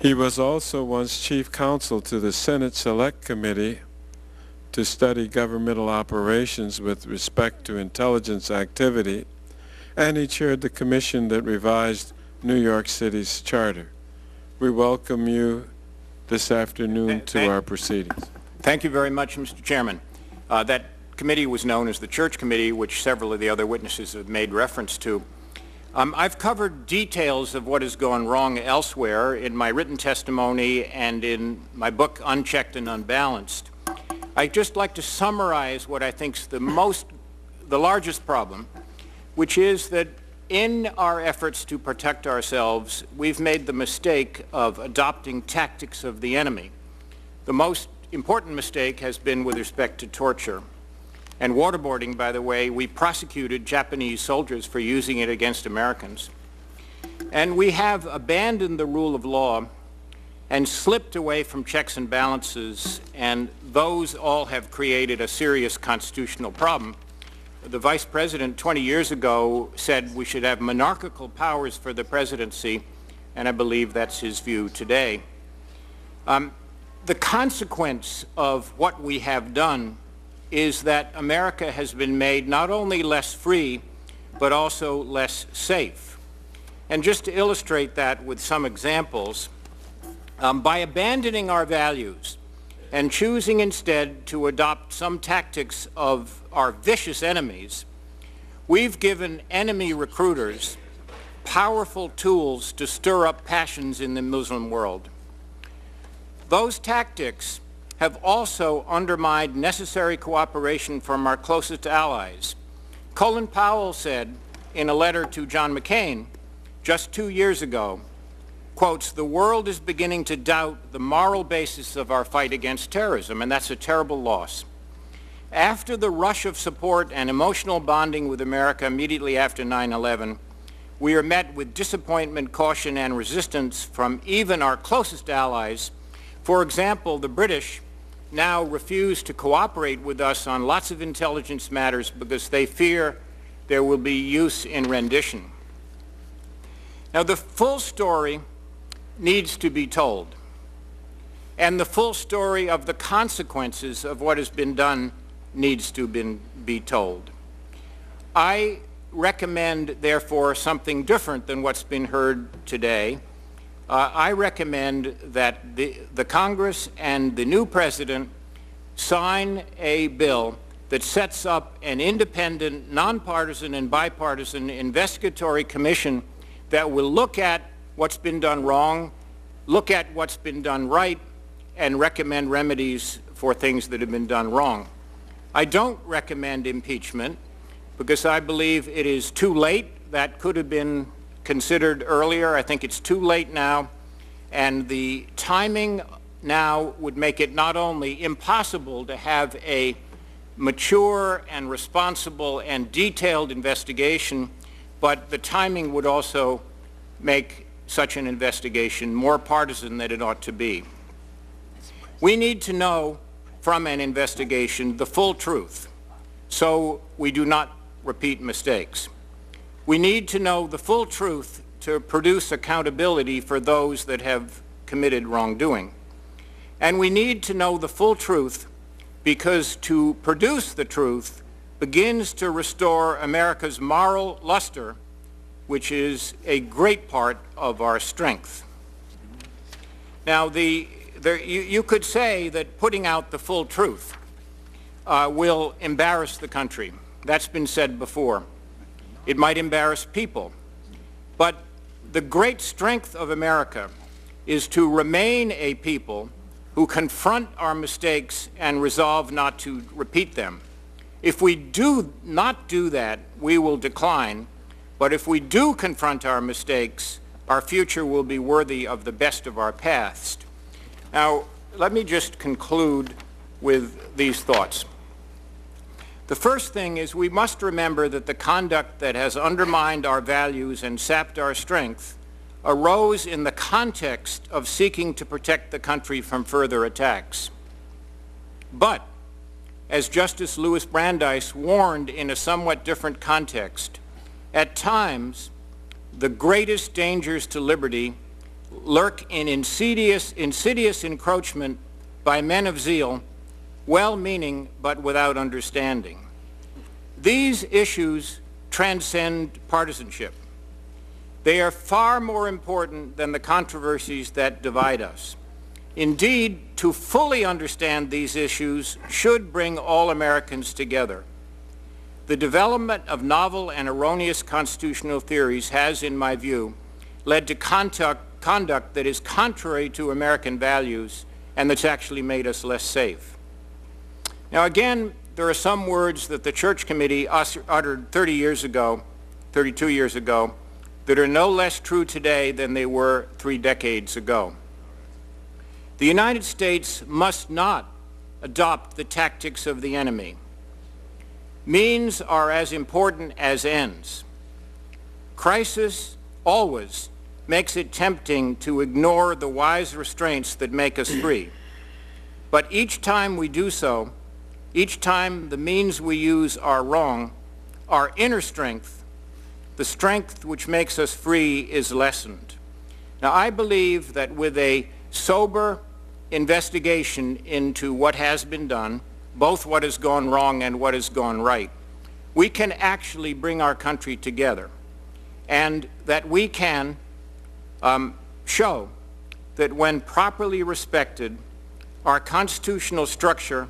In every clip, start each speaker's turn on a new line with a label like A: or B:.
A: He was also once chief counsel to the Senate Select Committee to study governmental operations with respect to intelligence activity, and he chaired the commission that revised New York City's charter. We welcome you this afternoon to our proceedings.
B: Thank you very much, Mr. Chairman. That committee was known as the Church Committee, which several of the other witnesses have made reference to. I've covered details of what has gone wrong elsewhere in my written testimony and in my book, Unchecked and Unbalanced. I'd just like to summarize what I think is the largest problem, which is that in our efforts to protect ourselves, we've made the mistake of adopting tactics of the enemy. The most important mistake has been with respect to torture. And waterboarding, by the way, we prosecuted Japanese soldiers for using it against Americans. And we have abandoned the rule of law and slipped away from checks and balances, and those all have created a serious constitutional problem. The Vice President 20 years ago said we should have monarchical powers for the presidency, and I believe that's his view today. The consequence of what we have done is that America has been made not only less free, but also less safe. And just to illustrate that with some examples, by abandoning our values and choosing instead to adopt some tactics of our vicious enemies, we've given enemy recruiters powerful tools to stir up passions in the Muslim world. Those tactics have also undermined necessary cooperation from our closest allies. Colin Powell said in a letter to John McCain just 2 years ago, quotes, "The world is beginning to doubt the moral basis of our fight against terrorism," and that's a terrible loss. After the rush of support and emotional bonding with America immediately after 9/11, we are met with disappointment, caution, and resistance from even our closest allies. For example, the British now refuse to cooperate with us on lots of intelligence matters because they fear there will be use in rendition. Now, the full story needs to be told, and the full story of the consequences of what has been done needs to be told. I recommend, therefore, something different than what's been heard today. I recommend that the Congress and the new President sign a bill that sets up an independent, nonpartisan, and bipartisan investigatory commission that will look at what's been done wrong, look at what's been done right, and recommend remedies for things that have been done wrong. I don't recommend impeachment because I believe it is too late. That could have been considered earlier. I think it's too late now, and the timing now would make it not only impossible to have a mature and responsible and detailed investigation, but the timing would also make such an investigation more partisan than it ought to be. We need to know from an investigation the full truth so we do not repeat mistakes. We need to know the full truth to produce accountability for those that have committed wrongdoing. And we need to know the full truth because to produce the truth begins to restore America's moral luster, which is a great part of our strength. Now, you could say that putting out the full truth will embarrass the country. That's been said before. It might embarrass people. But the great strength of America is to remain a people who confront our mistakes and resolve not to repeat them. If we do not do that, we will decline. But if we do confront our mistakes, our future will be worthy of the best of our past. Now, let me just conclude with these thoughts. The first thing is we must remember that the conduct that has undermined our values and sapped our strength arose in the context of seeking to protect the country from further attacks. But, as Justice Louis Brandeis warned in a somewhat different context, at times, the greatest dangers to liberty lurk in insidious encroachment by men of zeal, well-meaning but without understanding. These issues transcend partisanship. They are far more important than the controversies that divide us. Indeed, to fully understand these issues should bring all Americans together. The development of novel and erroneous constitutional theories has, in my view, led to conduct that is contrary to American values and that's actually made us less safe. Now again, there are some words that the Church Committee uttered 32 years ago, that are no less true today than they were 3 decades ago. The United States must not adopt the tactics of the enemy. Means are as important as ends. Crisis always makes it tempting to ignore the wise restraints that make us free. But each time we do so, each time the means we use are wrong, our inner strength, the strength which makes us free, is lessened. Now, I believe that with a sober investigation into what has been done, both what has gone wrong and what has gone right, we can actually bring our country together, and that we can show that when properly respected, our constitutional structure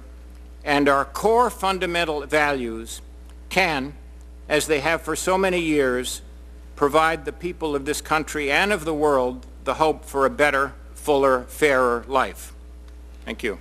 B: and our core fundamental values can, as they have for so many years, provide the people of this country and of the world the hope for a better, fuller, fairer life. Thank you.